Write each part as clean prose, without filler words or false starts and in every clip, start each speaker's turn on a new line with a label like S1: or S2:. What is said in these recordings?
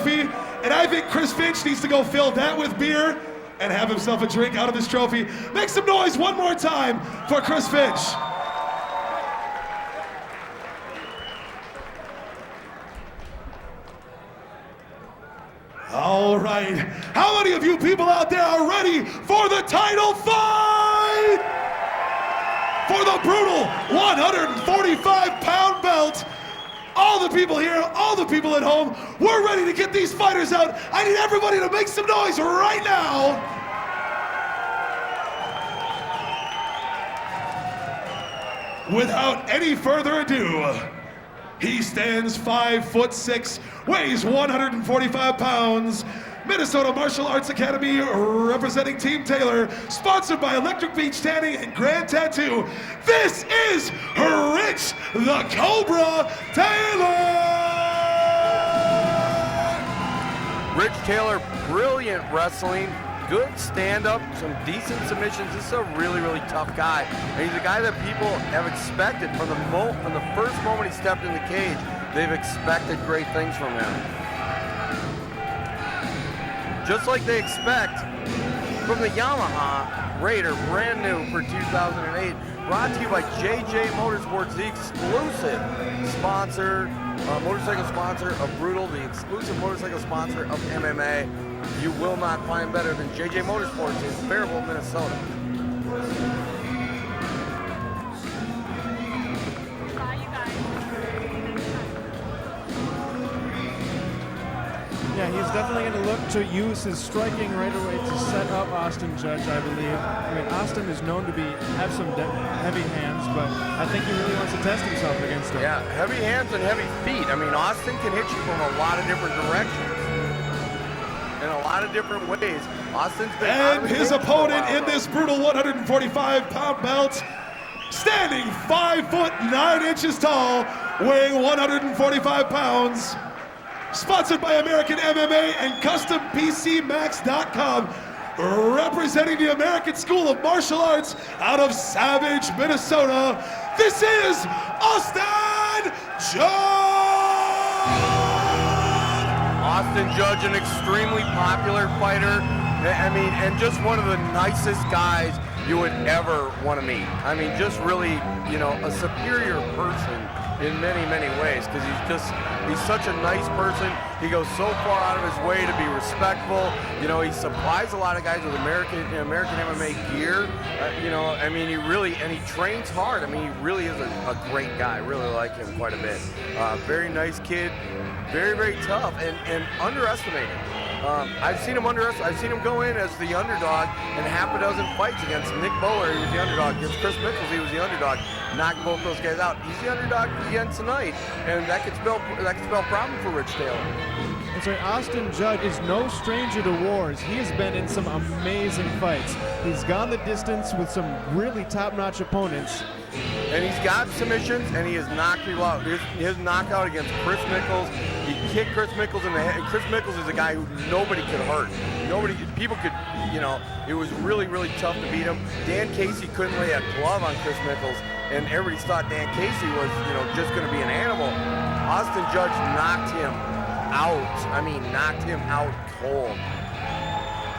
S1: And I think Chris Finch needs to go fill that with beer and have himself a drink out of this trophy. Make some noise one more time for Chris Finch. All right, how many of you people out there are ready for the title fight? For the brutal 145-pound belt. All the people here, all the people at home, we're ready to get these fighters out. I need everybody to make some noise right now. Without any further ado, he stands 5'6", weighs 145 pounds. Minnesota Martial Arts Academy representing Team Taylor, sponsored by Electric Beach Tanning and Grand Tattoo. This is Rich the Cobra Taylor!
S2: Rich Taylor, brilliant wrestling, good stand-up, some decent submissions. This is a really, really tough guy. And he's a guy that people have expected from the first moment he stepped in the cage. They've expected great things from him. Just like they expect from the Yamaha Raider, brand new for 2008, brought to you by JJ Motorsports, the exclusive sponsor, motorcycle sponsor of Brutal, the exclusive motorcycle sponsor of MMA. You will not find better than JJ Motorsports in Faribault, Minnesota.
S3: Yeah, he's definitely going to look to use his striking right away to set up Austin Judge, I believe. I mean, Austin is known to have some heavy hands, but I think he really wants to test himself against him.
S2: Yeah, heavy hands and heavy feet. I mean, Austin can hit you from a lot of different directions, in a lot of different ways. Austin's been
S1: and his opponent in this brutal 145-pound belt, standing 5'9" tall, weighing 145 pounds. Sponsored by American MMA and CustomPCMax.com, representing the American School of Martial Arts out of Savage, Minnesota. This is Austin Judge!
S2: Austin Judge, an extremely popular fighter. I mean, and just one of the nicest guys you would ever want to meet. I mean, just really, you know, a superior person in many, many ways, because he's such a nice person. He goes so far out of his way to be respectful. You know, he supplies a lot of guys with American MMA gear. You know, I mean, he trains hard. I mean, he really is a great guy. I really like him quite a bit. Very nice kid, very, very tough, and underestimated. I've seen him go in as the underdog in half a dozen fights against Nick Bowler. He was the underdog. Against Chris Mickles, he was the underdog. Knocked both those guys out. He's the underdog again tonight, and that could spell problem for Rich Taylor.
S3: That's right. Austin Judge is no stranger to wars. He has been in some amazing fights. He's gone the distance with some really top-notch opponents.
S2: And he's got submissions, and he has knocked people out. His knockout against Chris Mickles, he kicked Chris Mickles in the head. And Chris Mickles is a guy who nobody could hurt. People could, you know, it was really, really tough to beat him. Dan Casey couldn't lay a glove on Chris Mickles, and everybody thought Dan Casey was, you know, just going to be an animal. Austin Judge knocked him out. I mean, knocked him out cold.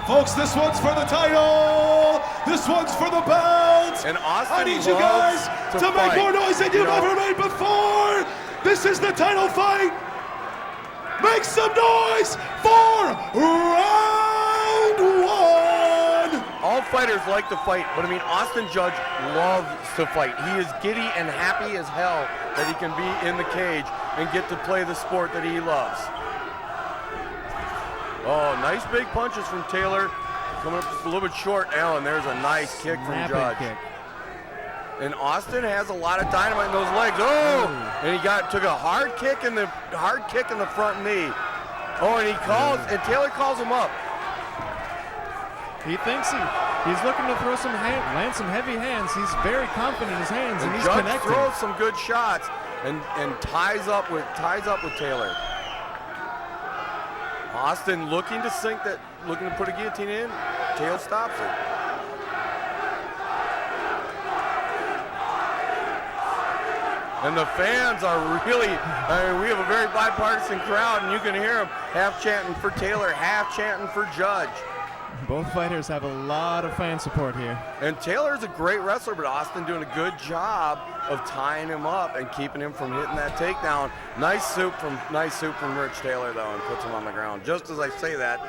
S1: Folks, this one's for the title. This one's for the belt.
S2: And Austin,
S1: I need you guys to make more noise than you've ever made before. This is the title fight. Make some noise for round one.
S2: All fighters like to fight, but I mean, Austin Judge loves to fight. He is giddy and happy as hell that he can be in the cage and get to play the sport that he loves. Oh, nice big punches from Taylor. Coming up just a little bit short. Allen, there's a nice kick from Judge.
S3: Kick.
S2: And Austin has a lot of dynamite in those legs. Oh! And he took a hard kick in the front knee. Oh, and Taylor calls him up.
S3: He thinks he's looking to throw land some heavy hands. He's very confident in his hands, and he's
S2: Judge
S3: connecting.
S2: Throws some good shots and ties up with Taylor. Austin looking to put a guillotine in. Taylor stops it. And the fans are really, I mean, we have a very bipartisan crowd, and you can hear them half chanting for Taylor, half chanting for Judge.
S3: Both fighters have a lot of fan support here.
S2: And Taylor's a great wrestler, but Austin doing a good job of tying him up and keeping him from hitting that takedown. Nice soup from Rich Taylor, though, and puts him on the ground. Just as I say that,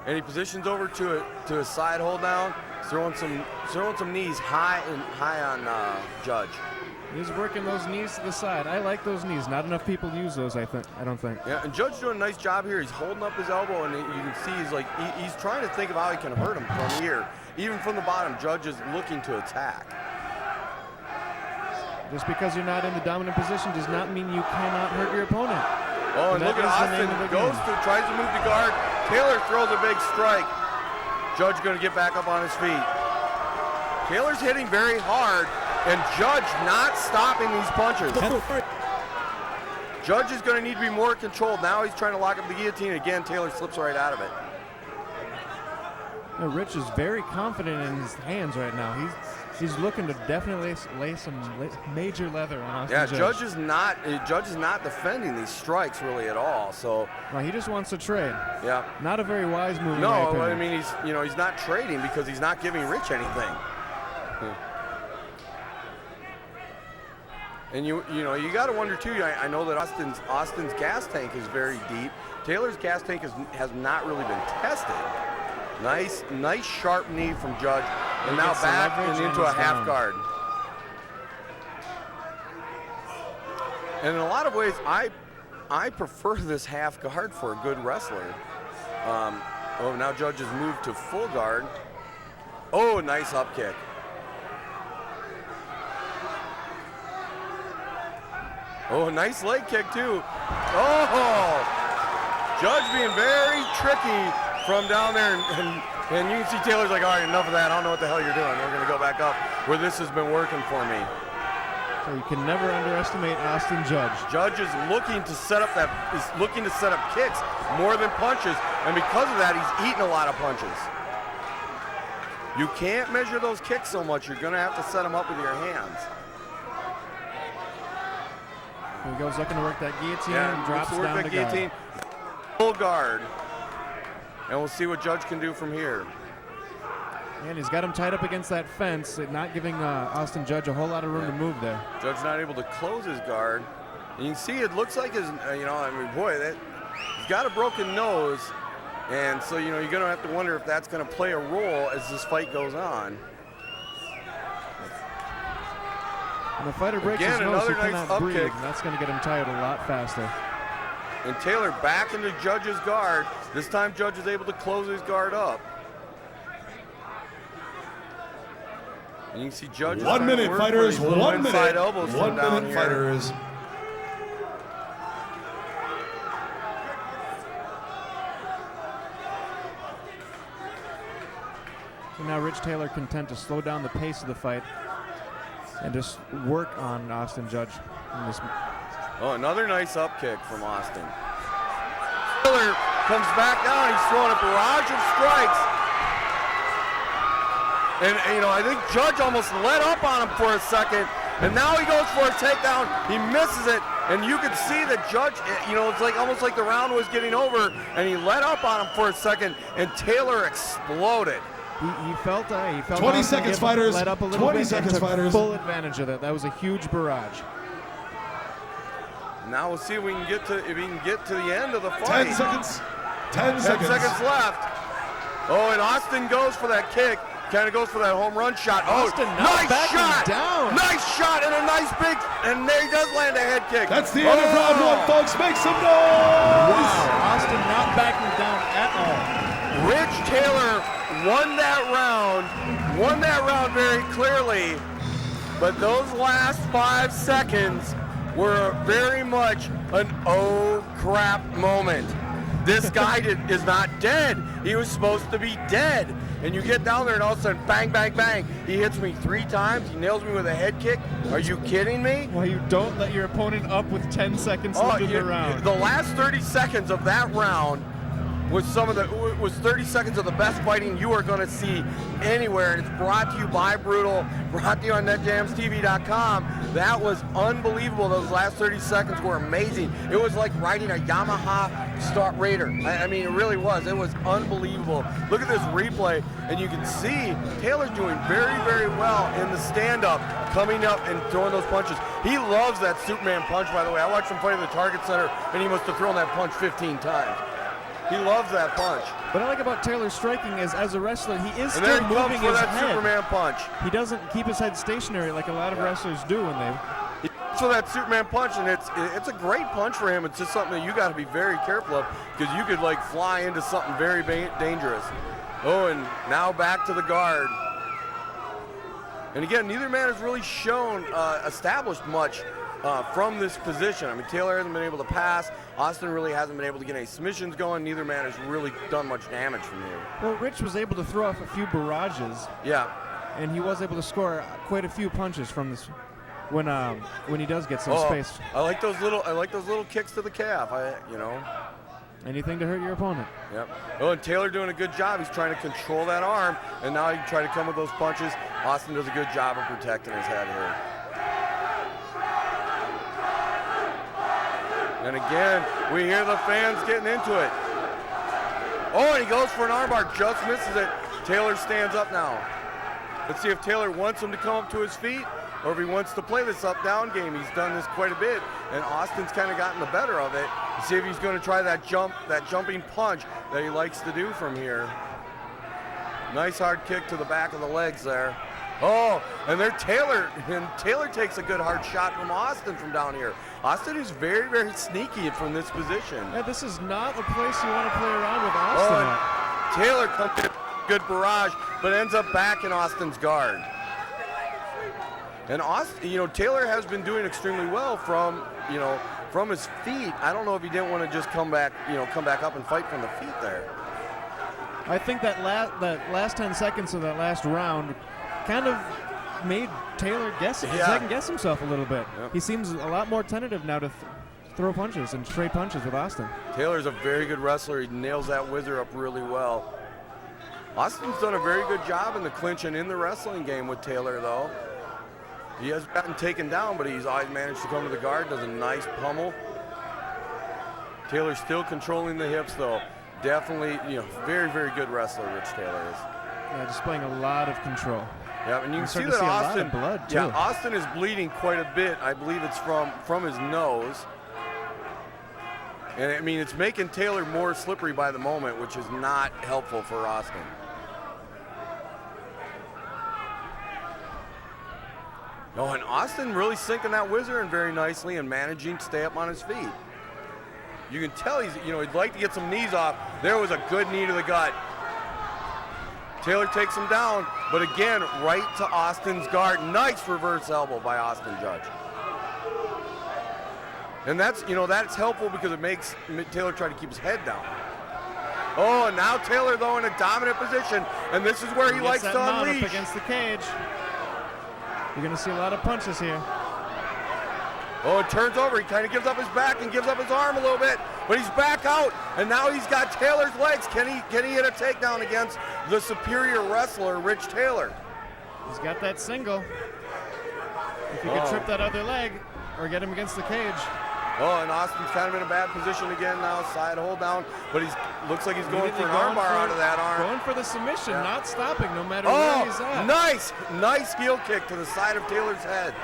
S2: and he positions over to a side hold down, throwing some knees high on Judge.
S3: He's working those knees to the side. I like those knees. Not enough people use those, I don't think.
S2: Yeah, and Judge doing a nice job here. He's holding up his elbow, and you can see he's trying to think of how he can hurt him from here. Even from the bottom, Judge is looking to attack.
S3: Just because you're not in the dominant position does not mean you cannot hurt your opponent.
S2: Oh, and look at Austin, tries to move the guard. Taylor throws a big strike. Judge going to get back up on his feet. Taylor's hitting very hard, and Judge not stopping these punches. Judge is going to need to be more controlled. Now he's trying to lock up the guillotine. Again, Taylor slips right out of it.
S3: Now, Rich is very confident in his hands right now. He's looking to definitely lay some major leather on Austin.
S2: Yeah,
S3: Judge
S2: is not defending these strikes really at all. So
S3: well, he just wants to trade.
S2: Yeah,
S3: not a very wise move.
S2: No, I mean he's not trading because he's not giving Rich anything. And you got to wonder too. I know that Austin's gas tank is very deep. Taylor's gas tank has not really been tested. Nice sharp knee from Judge, and now back and into a half guard. And in a lot of ways, I prefer this half guard for a good wrestler. Oh, now Judge has moved to full guard. Oh, nice up kick. Oh, nice leg kick too. Oh, Judge being very tricky from down there, and you can see Taylor's like, all right, enough of that. I don't know what the hell you're doing. We're going to go back up where this has been working for me.
S3: So you can never underestimate Austin Judge.
S2: Judge is looking to set up kicks more than punches, and because of that, he's eating a lot of punches. You can't measure those kicks so much. You're going to have to set them up with your hands.
S3: He goes looking to work that guillotine,
S2: yeah,
S3: drops down to guillotine.
S2: Full guard. And we'll see what Judge can do from here.
S3: And he's got him tied up against that fence, not giving Austin Judge a whole lot of room to move there.
S2: Judge not able to close his guard. And you can see it looks like his, he's got a broken nose. And so, you're going to have to wonder if that's going to play a role as this fight goes on.
S3: When the fighter breaks his nose, he cannot breathe, and that's going to get him tired a lot faster.
S2: And Taylor back into Judge's guard. This time Judge is able to close his guard up. And you can see Judge.
S1: 1 minute, fighters. 1 minute.
S2: Elbows
S1: 1 minute, fighters.
S3: So now Rich Taylor content to slow down the pace of the fight and just work on Austin Judge.
S2: Oh, another nice up kick from Austin. Taylor comes back down. He's throwing a barrage of strikes. And, I think Judge almost let up on him for a second. And now he goes for a takedown. He misses it. And you can see that Judge, it's like almost like the round was getting over. And he let up on him for a second. And Taylor exploded.
S3: He felt
S1: 20 seconds, fighters.
S3: Let up a little
S1: 20
S3: bit
S1: seconds,
S3: and took
S1: fighters.
S3: full advantage of that. That was a huge barrage.
S2: Now we'll see if we can get to the end of the fight.
S1: 10 seconds. 10 seconds.
S2: 10 seconds left. Oh, and Austin goes for that kick. Kind of goes for that home run shot.
S3: Austin
S2: nice shot!
S3: Down.
S2: Nice shot and a nice big, and there he does land a head kick.
S1: That's the end of round one, folks. Make some noise!
S3: Wow, Austin not backing down at all.
S2: Rich Taylor won that round very clearly, but those last 5 seconds were very much an oh crap moment. This guy is not dead. He was supposed to be dead. And you get down there and all of a sudden, bang, bang, bang. He hits me 3 times. He nails me with a head kick. Are you kidding me?
S3: Well, you don't let your opponent up with 10 seconds left in the round.
S2: The last 30 seconds of that round was 30 seconds of the best fighting you are going to see anywhere, and it's brought to you by Brutal, brought to you on NetJamsTV.com. That was unbelievable. Those last 30 seconds were amazing. It was like riding a Yamaha Start Raider. I mean, it really was. It was unbelievable. Look at this replay, and you can see Taylor's doing very, very well in the stand-up, coming up and throwing those punches. He loves that Superman punch, by the way. I watched him fight at the Target Center, and he must have thrown that punch 15 times. He loves that punch.
S3: What I like about Taylor's striking is, as a wrestler, he is
S2: And there
S3: still
S2: he comes
S3: moving
S2: for
S3: his
S2: that
S3: head.
S2: Superman punch.
S3: He doesn't keep his head stationary like a lot of wrestlers do when they.
S2: He comes for that Superman punch, and it's a great punch for him. It's just something that you got to be very careful of, because you could like fly into something very dangerous. Oh, and now back to the guard. And again, neither man has really established much from this position. I mean, Taylor hasn't been able to pass. Austin really hasn't been able to get any submissions going. Neither man has really done much damage from here.
S3: Well, Rich was able to throw off a few barrages.
S2: Yeah.
S3: And he was able to score quite a few punches from this when he does get some space.
S2: I like those little kicks to the calf.
S3: Anything to hurt your opponent.
S2: Yep. Oh, and Taylor doing a good job. He's trying to control that arm, and now he can try to come with those punches. Austin does a good job of protecting his head here. And again, we hear the fans getting into it. Oh, and he goes for an armbar, just misses it. Taylor stands up now. Let's see if Taylor wants him to come up to his feet, or if he wants to play this up-down game. He's done this quite a bit, and Austin's kind of gotten the better of it. Let's see if he's going to try that jumping punch that he likes to do from here. Nice hard kick to the back of the legs there. Oh, and Taylor takes a good hard shot from Austin from down here. Austin is very, very sneaky from this position.
S3: Yeah, this is not a place you want to play around with Austin at.
S2: Taylor comes in good barrage, but ends up back in Austin's guard. And Austin, Taylor has been doing extremely well from his feet. I don't know if he didn't want to just come back up and fight from the feet there.
S3: I think that last 10 seconds of that last round kind of made Taylor second guess himself a little bit.
S2: Yep.
S3: He seems a lot more tentative now to throw punches and trade punches with Austin.
S2: Taylor's a very good wrestler. He nails that whizzer up really well. Austin's done a very good job in the clinch and in the wrestling game with Taylor, though. He has gotten taken down, but he's always managed to come to the guard, does a nice pummel. Taylor's still controlling the hips, though. Definitely, very, very good wrestler, Rich Taylor is.
S3: Yeah, displaying a lot of control.
S2: Yeah, and you can see
S3: starting
S2: that
S3: to see
S2: Austin,
S3: a lot of blood, too.
S2: Yeah, Austin is bleeding quite a bit. I believe it's from his nose. And I mean, it's making Taylor more slippery by the moment, which is not helpful for Austin. Oh, and Austin really sinking that whizzer in very nicely and managing to stay up on his feet. You can tell he'd like to get some knees off. There was a good knee to the gut. Taylor takes him down, but again, right to Austin's guard. Nice reverse elbow by Austin Judge. And that's helpful because it makes Taylor try to keep his head down. Oh, and now Taylor, though, in a dominant position, and this is where he likes to unleash.
S3: Up against the cage. You're going to see a lot of punches here.
S2: Oh, it turns over. He kind of gives up his back and gives up his arm a little bit, but he's back out, and now he's got Taylor's legs. Can he hit a takedown against the superior wrestler, Rich Taylor?
S3: He's got that single. If he could trip that other leg or get him against the cage.
S2: Oh, and Austin's kind of in a bad position again now, side hold down, but looks like he's going for an armbar out of that arm.
S3: Going for the submission, not stopping no matter where he's at.
S2: Nice heel kick to the side of Taylor's head.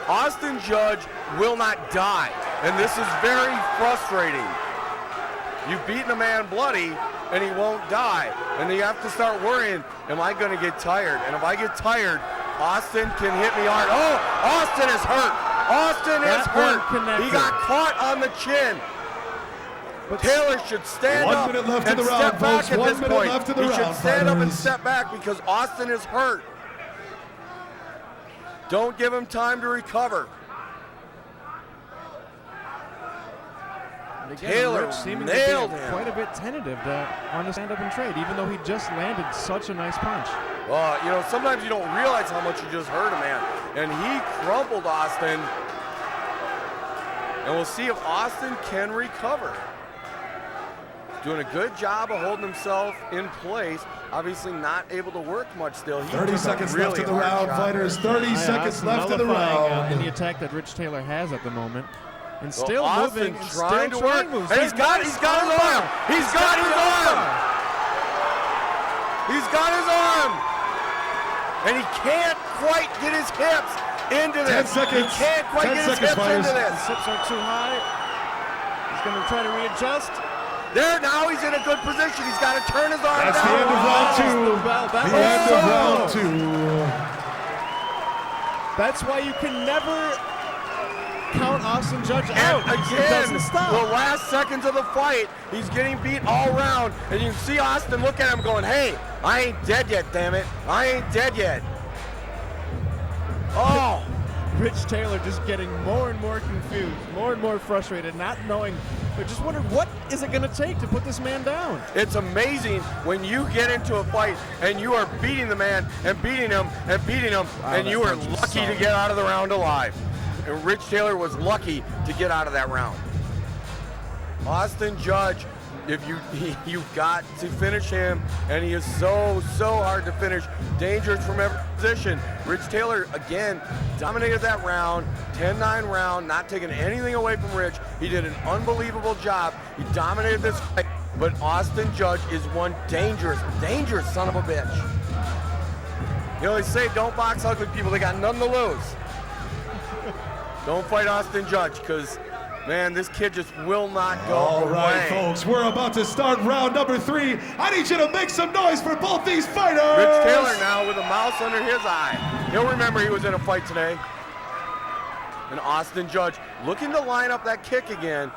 S2: Austin Judge will not die, and this is very frustrating. You've beaten a man bloody, and he won't die, and then you have to start worrying, am I going to get tired? And if I get tired, Austin can hit me hard. Oh, Austin is hurt. Austin is hurt. He got caught on the chin. But Taylor should stand up and step back at this point. He should stand up and step back because Austin is hurt. Don't give him time to recover.
S3: Again,
S2: Taylor
S3: Rich seeming
S2: nailed
S3: to be
S2: him.
S3: quite a bit tentative on the stand up and trade, even though he just landed such a nice punch.
S2: Well, sometimes you don't realize how much you just hurt a man. And he crumpled Austin. And we'll see if Austin can recover. doing a good job of holding himself in place. Obviously not able to work much still. He
S1: 30
S2: took a
S1: seconds
S2: really
S1: left in the
S2: hard
S1: round,
S2: shot
S1: fighters.
S2: there.
S1: 30 seconds
S3: Austin
S1: left in the
S3: nullifying,
S1: round.
S3: any attack that Rich Taylor has at the moment. And
S2: So
S3: still
S2: Austin
S3: moving, and
S2: trying
S3: still
S2: to work.
S3: moves.
S2: And he's got his arm. He's got his arm. He's got his arm. And he can't quite get his hips into
S1: 10
S2: this.
S1: seconds.
S2: He can't quite
S1: 10
S2: get his
S1: seconds,
S2: hips
S1: fighters.
S2: into
S3: The
S2: this.
S3: hips are too high. He's going to try to readjust.
S2: There, now he's in a good position. He's got to turn his arm
S1: That's
S2: down.
S1: the end of round
S3: Oh,
S1: two.
S3: that
S1: The
S3: was
S1: end
S3: so
S1: of round
S3: close.
S1: two.
S3: That's why you can never count Austin Judge
S2: And
S3: out. He
S2: again,
S3: doesn't stop.
S2: the last seconds of the fight, he's getting beat all around. And you can see Austin look at him going, hey, I ain't dead yet, damn it. I ain't dead yet. Oh.
S3: Rich Taylor just getting more and more confused, more and more frustrated, not knowing, but just wondering what is it going to take to put this man down.
S2: It's amazing when you get into a fight and you are beating the man and beating him and beating him, and
S3: that
S2: you are
S3: punch is
S2: lucky to
S3: solid.
S2: get out of the round alive. And Rich Taylor was lucky to get out of that round. Austin Judge, if you've got to finish him, and he is so hard to finish, dangerous from every position. Rich Taylor, again, dominated that round, 10-9 round, not taking anything away from Rich. He did an unbelievable job. He dominated this fight, but Austin Judge is one dangerous son of a bitch. You know, they say don't box ugly people, they got nothing to lose. Don't fight Austin Judge, because man, this kid just will not go
S1: All
S2: away.
S1: right, folks, we're about to start round number 3. I need you to make some noise for both these fighters.
S2: Rich Taylor now with a mouse under his eye. He'll remember he was in a fight today. And Austin Judge looking to line up that kick again.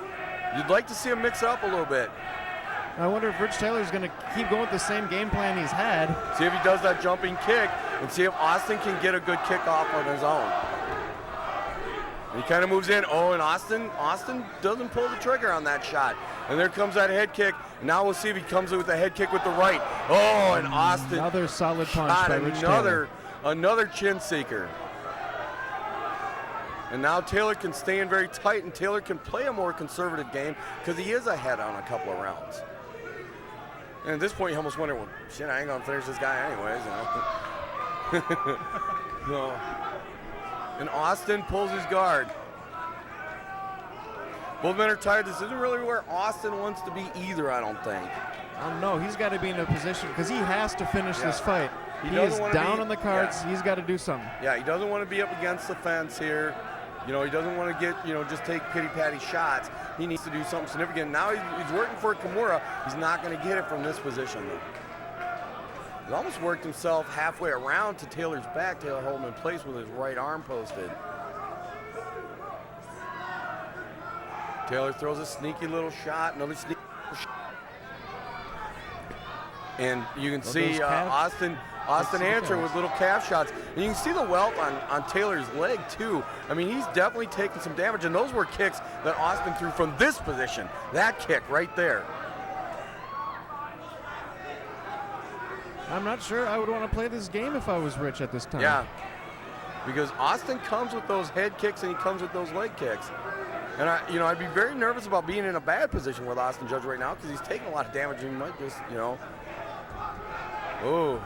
S2: You'd like to see him mix up a little bit.
S3: I wonder if Rich Taylor's going to keep going with the same game plan he's had.
S2: See if he does that jumping kick and see if Austin can get a good kick off on his own. He kind of moves in. Oh, and Austin doesn't pull the trigger on that shot. And there comes that head kick. Now we'll see if he comes in with a head kick with the right. Oh, and Austin
S3: Another solid punch
S2: shot
S3: by Rich Taylor.
S2: another chin seeker. And now Taylor can stay in very tight, and Taylor can play a more conservative game because he is ahead on a couple of rounds. And at this point, you almost wonder, well, shit, I ain't gonna finish this guy anyways, you know. No. And Austin pulls his guard. Both men are tired. This isn't really where Austin wants to be either, I don't think.
S3: I don't know. He's got to be in a position because he has to finish this fight.
S2: He
S3: He
S2: doesn't
S3: is
S2: wanna
S3: down
S2: be-
S3: on the cards.
S2: yeah.
S3: He's got to do something.
S2: Yeah, he doesn't want to be up against the fence here. You know, he doesn't want to get, you know, just take pity-patty shots. He needs to do something significant. Now he's working for Kimura. He's not going to get it from this position, though. He almost worked himself halfway around to Taylor's back. Taylor holding him in place with his right arm posted. Taylor throws a sneaky little shot, another sneaky little shot. And you can see
S3: those calf-
S2: Austin
S3: see the
S2: answering
S3: calves.
S2: with little calf shots. And you can see the welt on Taylor's leg, too. I mean, he's definitely taking some damage, and those were kicks that Austin threw from this position. That kick right there.
S3: I'm not sure I would want to play this game if I was Rich at this time.
S2: Yeah, because Austin comes with those head kicks and he comes with those leg kicks. And I'd be very nervous about being in a bad position with Austin Judge right now because he's taking a lot of damage and he might just, oh.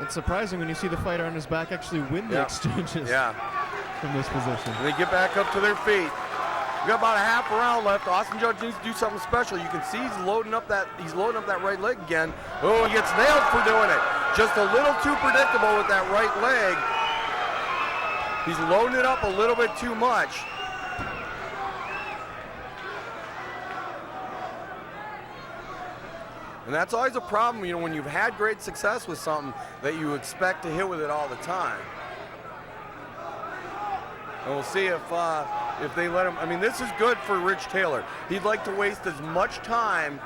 S3: It's surprising when you see the fighter on his back actually win the
S2: Yeah.
S3: exchanges
S2: Yeah.
S3: from this position.
S2: And they get back up to their feet. We got about a half a round left. Austin Judge needs to do something special. You can see he's loading up that right leg again. Oh, he gets nailed for doing it. Just a little too predictable with that right leg. He's loading it up a little bit too much. And that's always a problem, when you've had great success with something that you expect to hit with it all the time. And we'll see if they let him. I mean, this is good for Rich Taylor. He'd like to waste as much time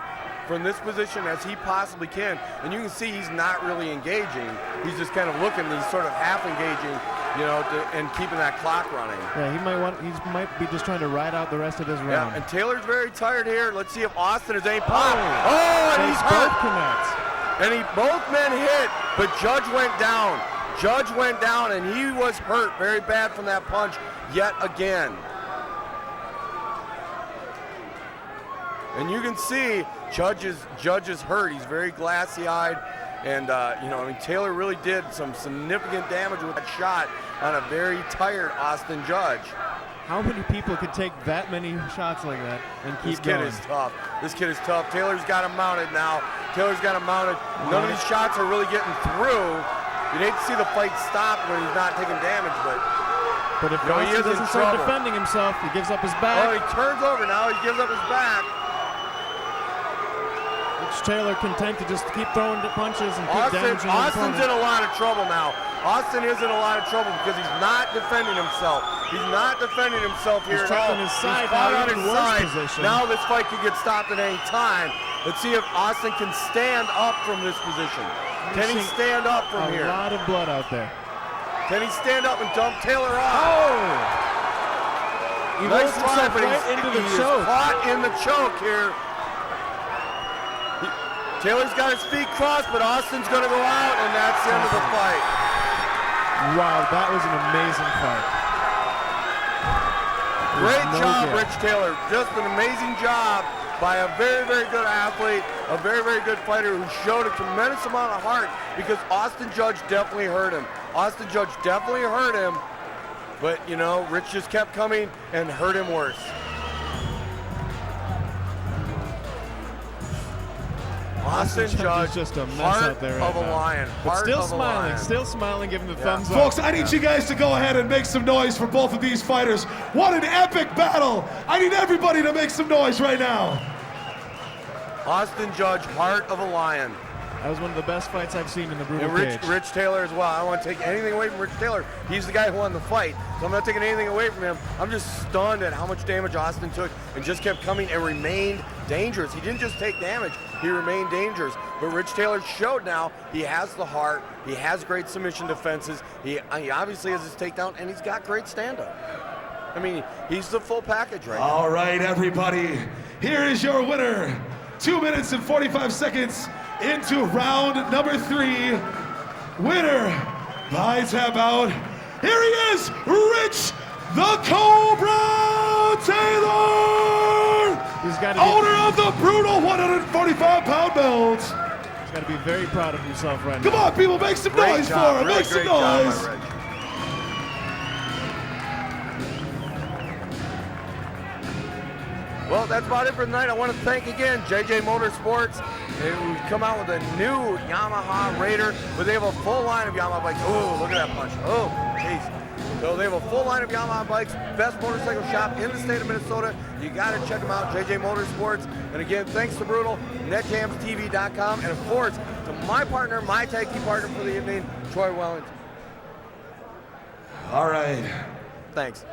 S2: from this position as he possibly can. And you can see he's not really engaging. He's just kind of looking. He's sort of half engaging, and keeping that clock running.
S3: Yeah, he might be just trying to ride out the rest of his round.
S2: Yeah, and Taylor's very tired here. Let's see if Austin is a pop.
S3: Oh.
S2: Oh, and
S3: They
S2: he's
S3: both
S2: hurt.
S3: connect.
S2: And both men hit, but Judge went down. Judge went down, and he was hurt very bad from that punch yet again. And you can see Judge is hurt. He's very glassy-eyed. And, you know, I mean, Taylor really did some significant damage with that shot on a very tired Austin Judge.
S3: How many people could take that many shots like that and keep going?
S2: This kid is tough. This kid is tough. Taylor's got him mounted now. Taylor's got him mounted. None of these shots are really getting through. You'd hate to see the fight stop when he's not taking damage, but
S3: if
S2: you know, he is in
S3: doesn't start
S2: trouble.
S3: defending himself, he gives up his back.
S2: Oh, he turns over now. He gives up his back.
S3: Rich Taylor content to just keep throwing the punches and keep damaging his
S2: Austin's in
S3: opponent.
S2: a lot of trouble now. Austin is in a lot of trouble because he's not defending himself. He's not defending himself here
S3: He's
S2: at all.
S3: trapped on his side,
S2: He's caught
S3: now
S2: on
S3: even
S2: his
S3: worse
S2: side.
S3: position.
S2: Now this fight could get stopped at any time. Let's see if Austin can stand up from this position. Can he stand up from here?
S3: A lot of blood out there.
S2: Can he stand up and dump Taylor off?
S3: Oh! He
S2: Nice
S3: rolls
S2: try,
S3: himself
S2: but
S3: right into the
S2: he is
S3: choke.
S2: caught in the choke here. Taylor's got his feet crossed, but Austin's going to go out, and that's the end of the fight.
S3: Wow, that was an amazing fight.
S2: Great
S3: no
S2: job,
S3: gap.
S2: Rich Taylor. Just an amazing job by a very, very good athlete, a very, very good fighter who showed a tremendous amount of heart because Austin Judge definitely hurt him. Austin Judge definitely hurt him, but, you know, Rich just kept coming and hurt him worse. Austin Judge,
S3: is just a mess
S2: heart
S3: out there right
S2: of a
S3: now.
S2: lion.
S3: But
S2: Heart
S3: still
S2: of a lion.
S3: smiling, giving the thumbs up.
S1: Folks, I need you guys to go ahead and make some noise for both of these fighters. What an epic battle. I need everybody to make some noise right now.
S2: Austin Judge, heart of a lion.
S3: That was one of the best fights I've seen in the brutal
S2: And
S3: cage.
S2: Rich Taylor as well. I don't want to take anything away from Rich Taylor. He's the guy who won the fight, so I'm not taking anything away from him. I'm just stunned at how much damage Austin took and just kept coming and remained dangerous. He didn't just take damage, he remained dangerous. But Rich Taylor showed now he has the heart, he has great submission defenses, he obviously has his takedown, and he's got great stand-up. I mean, he's the full package right now.
S1: All right, everybody. Here is your winner. 2 minutes and 45 seconds into round number 3. Winner by tap out. Here he is, Rich the Cobra Taylor,
S3: He's got to
S1: owner of the brutal 145-pound belt.
S3: He's got to be very proud of himself right
S1: Come
S3: now.
S1: on, people, make some
S2: Great
S1: noise
S2: job,
S1: for him.
S2: really
S1: Make some
S2: great job
S1: noise.
S2: by Rich. Well, that's about it for tonight. I want to thank again JJ Motorsports. We've come out with a new Yamaha Raider, but they have a full line of Yamaha bikes. Oh, look at that punch. Oh, jeez. So they have a full line of Yamaha bikes, best motorcycle shop in the state of Minnesota. You got to check them out, JJ Motorsports. And again, thanks to Brutal, NetJamsTV.com, and of course, to my partner, my tag team partner for the evening, Troy Wellington.
S1: All right.
S2: Thanks.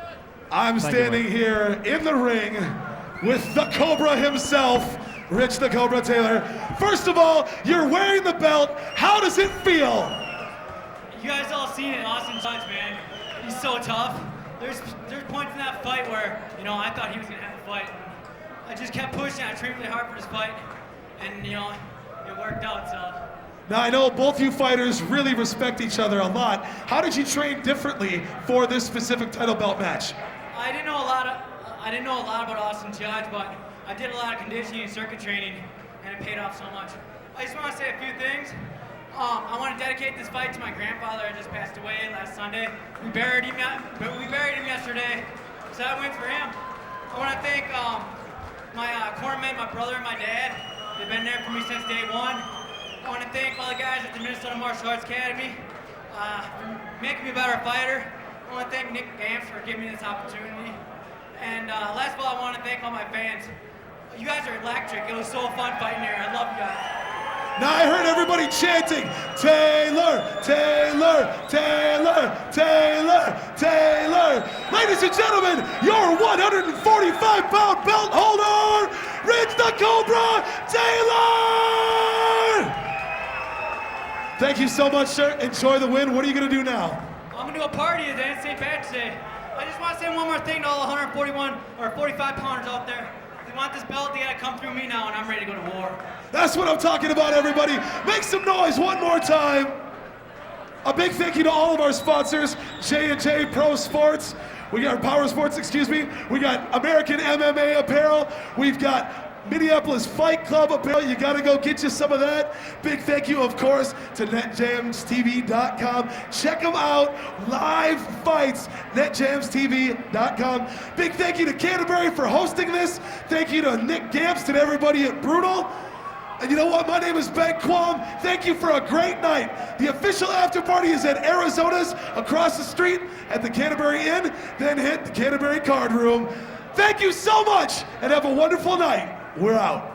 S1: I'm
S3: Thank you,
S1: standing
S3: Mike.
S1: here in the ring with the Cobra himself, Rich the Cobra Taylor. First of all, you're wearing the belt. How does it feel?
S4: You guys all seen it, Austin Judge, man. He's so tough. There's points in that fight where, you know, I thought he was gonna have the fight. I just kept pushing. I trained really hard for this fight, and you know, it worked out. So
S1: Now, I know both you fighters really respect each other a lot. How did you train differently for this specific title belt match?
S4: I didn't know a lot about Austin Judge, but I did a lot of conditioning and circuit training, and it paid off so much. I just want to say a few things. I want to dedicate this fight to my grandfather. I just passed away last Sunday. We buried him yesterday, so that wins for him. I want to thank my cornermen, my brother, and my dad. They've been there for me since day one. I want to thank all the guys at the Minnesota Martial Arts Academy for making me a better fighter. I want to thank Nick Gams for giving me this opportunity. And last of all, I want to thank all my fans. You guys are electric. It was so fun fighting here. I love you guys.
S1: Now, I heard everybody chanting, Taylor, Taylor, Taylor, Taylor, Taylor. Ladies and gentlemen, your 145-pound belt holder, Rich the Cobra Taylor! Thank you so much, sir. Enjoy the win. What are you going to do now?
S4: I'm gonna do a party today. It's St. Patrick's Day. I just want to say one more thing to all the 141 or 45 pounders out there. If they want this belt, they gotta come through me now, and I'm ready to go to war.
S1: That's what I'm talking about, everybody. Make some noise one more time. A big thank you to all of our sponsors, J&J Pro Sports. We got Power Sports, excuse me. We got American MMA Apparel. We've got Minneapolis Fight Club apparel. You got to go get you some of that. Big thank you, of course, to NetJamsTV.com. Check them out. Live fights, NetJamsTV.com. Big thank you to Canterbury for hosting this. Thank you to Nick Gamst and everybody at Brutal. And you know what? My name is Ben Quam. Thank you for a great night. The official after party is at Arizona's across the street at the Canterbury Inn. Then hit the Canterbury Card Room. Thank you so much and have a wonderful night. We're out.